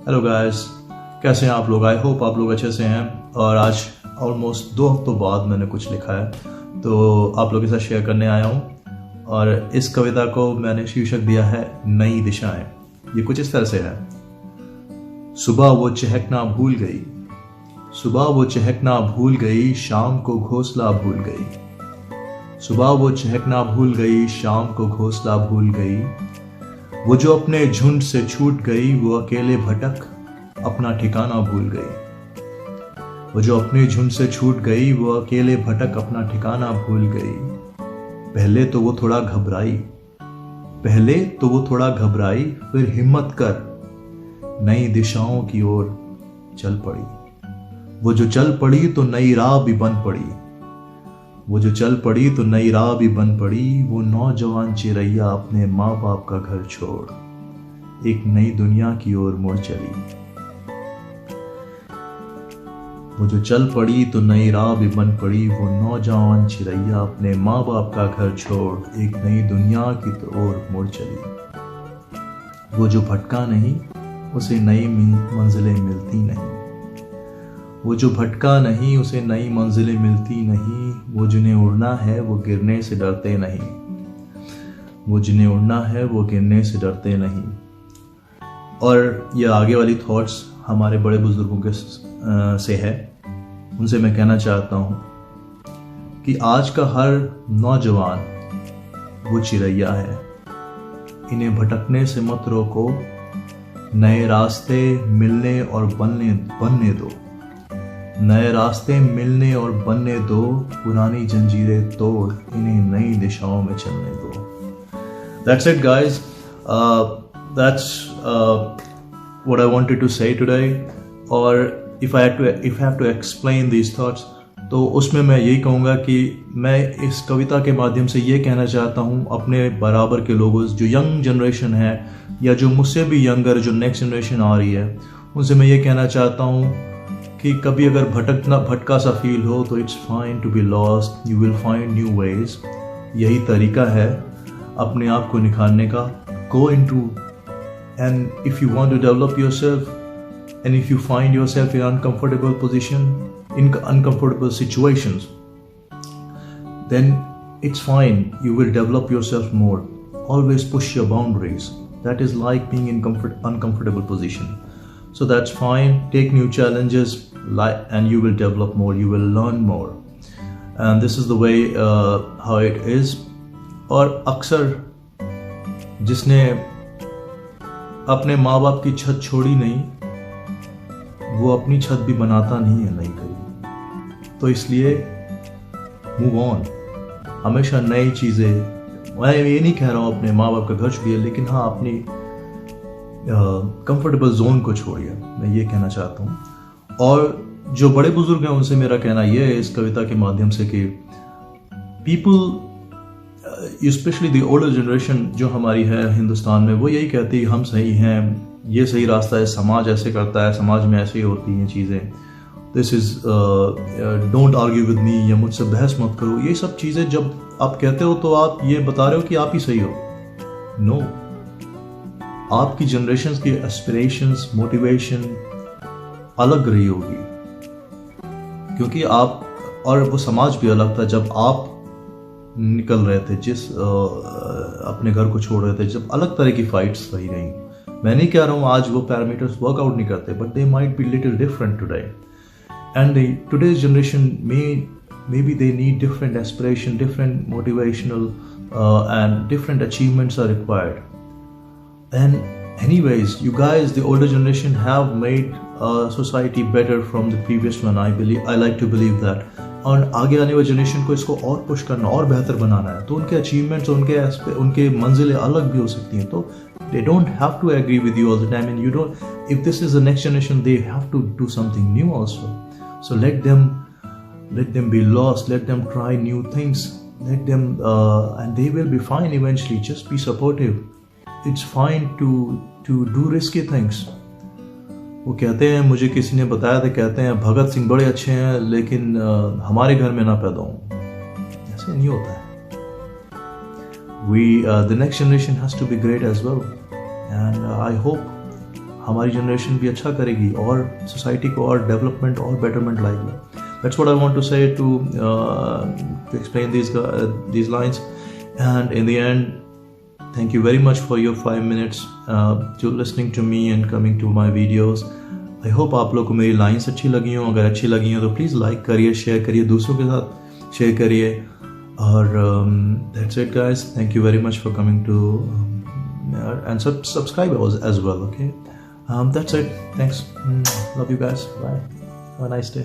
Hello guys, कैसे हैं आप लोग? आई होप आप लोग अच्छे से हैं। और आज ऑलमोस्ट 2 हफ्तों बाद मैंने कुछ लिखा है तो आप लोगों के साथ शेयर करने आया हूँ। और इस कविता को मैंने शीर्षक दिया है नई दिशाएं। ये कुछ इस तरह से है। सुबह वो चहकना भूल गई, सुबह वो चहकना भूल गई, शाम को घोंसला भूल गई। सुबह वो चहकना भूल गई, शाम को घोंसला भूल गई। वो जो अपने झुंड से छूट गई, वो अकेले भटक अपना ठिकाना भूल गई। वो जो अपने झुंड से छूट गई, वो अकेले भटक अपना ठिकाना भूल गई। पहले तो वो थोड़ा घबराई, पहले तो वो थोड़ा घबराई, फिर हिम्मत कर नई दिशाओं की ओर चल पड़ी। वो जो चल पड़ी तो नई राह भी बन पड़ी, वो जो चल पड़ी तो नई राह भी बन पड़ी। वो नौजवान चिरैया अपने माँ बाप का घर छोड़ एक नई दुनिया की ओर मुड़ चली। वो जो चल पड़ी तो नई राह भी बन पड़ी। वो नौजवान चिरैया अपने माँ बाप का घर छोड़ एक नई दुनिया की ओर मुड़ चली। वो जो भटका नहीं, उसे नई मंजिलें मिलती नहीं। वो जो भटका नहीं, उसे नई मंजिलें मिलती नहीं। वो जिन्हें उड़ना है, वो गिरने से डरते नहीं। वो जिन्हें उड़ना है, वो गिरने से डरते नहीं। और ये आगे वाली थॉट्स हमारे बड़े बुजुर्गों के से है। उनसे मैं कहना चाहता हूँ कि आज का हर नौजवान वो चिरैया है। इन्हें भटकने से मत रोको, नए रास्ते मिलने और बनने दो। नए रास्ते मिलने और बनने दो, पुरानी जंजीरें तोड़ इन्हें नई दिशाओं में चलने दो। That's it guys. That's what I wanted to say today. और if I have to explain these thoughts, तो उसमें मैं यही कहूँगा कि मैं इस कविता के माध्यम से ये कहना चाहता हूँ अपने बराबर के लोगों, जो यंग जनरेशन है या जो मुझसे भी यंगर, जो नेक्स्ट जनरेशन आ रही है, उनसे मैं ये कहना चाहता हूँ कि कभी अगर भटका सा फील हो तो it's fine to be lost, you will find new ways. यही तरीका है अपने आप को निखारने का। Go into, and if you want to develop yourself and if you find yourself in uncomfortable position, in uncomfortable situations, then it's fine, you will develop yourself more. Always push your boundaries. That is like being in uncomfortable position. So that's fine. Take new challenges, and you will develop more. You will learn more. And this is the way how it is. और अक्सर जिसने अपने माँ बाप की छत छोड़ी नहीं, वो अपनी छत भी बनाता नहीं है नई कभी। तो इसलिए मूव ऑन। हमेशा नई चीज़ें, मैं ये नहीं कह रहा हूँ अपने माँ बाप का घर छोड़िए, लेकिन हाँ अपनी कंफर्टेबल जोन को छोड़िए, मैं ये कहना चाहता हूँ। और जो बड़े बुजुर्ग हैं उनसे मेरा कहना ये है इस कविता के माध्यम से कि people, specially the older generation जो हमारी है हिंदुस्तान में, वो यही कहती है हम सही हैं, ये सही रास्ता है, समाज ऐसे करता है, समाज में ऐसे ही होती हैं चीज़ें, this is don't argue with me, या मुझसे बहस मत करो। ये सब चीज़ें जब आप कहते हो तो आप ये बता रहे हो कि आप ही सही हो। नो, आपकी जनरेशन की एस्पिरेशंस, मोटिवेशन अलग रही होगी, क्योंकि आप और वो समाज भी अलग था जब आप निकल रहे थे, जिस अपने घर को छोड़ रहे थे, जब अलग तरह की फाइट्स रही गई। मैं नहीं कह रहा हूँ आज वो पैरामीटर्स वर्कआउट नहीं करते, but they might be little different today, and today's generation maybe they need different aspiration, different motivational and different achievements are required. And anyways, you guys, the older generation have made society better from the previous one. I like to believe that. और आगे आने वाले generation को इसको और push करना, और बेहतर बनाना है, तो उनके अचीवमेंट्स, उनके मंजिलें अलग भी हो सकती हैं। तो they don't have to agree with you all the time, and you don't, if this is the next generation, they have to do something new also. So let them be lost, let them try new things, let them and they will be fine eventually. Just be supportive. It's fine to do risky things. वो कहते हैं, मुझे किसी ने बताया था, कहते हैं भगत सिंह बड़े अच्छे हैं लेकिन हमारे घर में ना पैदा हों। ऐसे नहीं होता है। The next generation has to be great as well, and I hope हमारी जनरेशन भी अच्छा करेगी और सोसाइटी को और डेवलपमेंट और बेटरमेंट लाएगी. That's what I want to say to explain these lines. And in the end, thank you very much for your 5 minutes to listening to me and coming to my videos. I hope आप लोग को मेरी lines अच्छी लगी हों. अगर अच्छी लगी हों तो प्लीज़ लाइक करिए, शेयर करिए, दूसरों के साथ शेयर करिए. और that's it guys. Thank you very much for coming to and subscribe as well. Okay, that's it. Thanks. Love you guys. Bye. Have a nice day.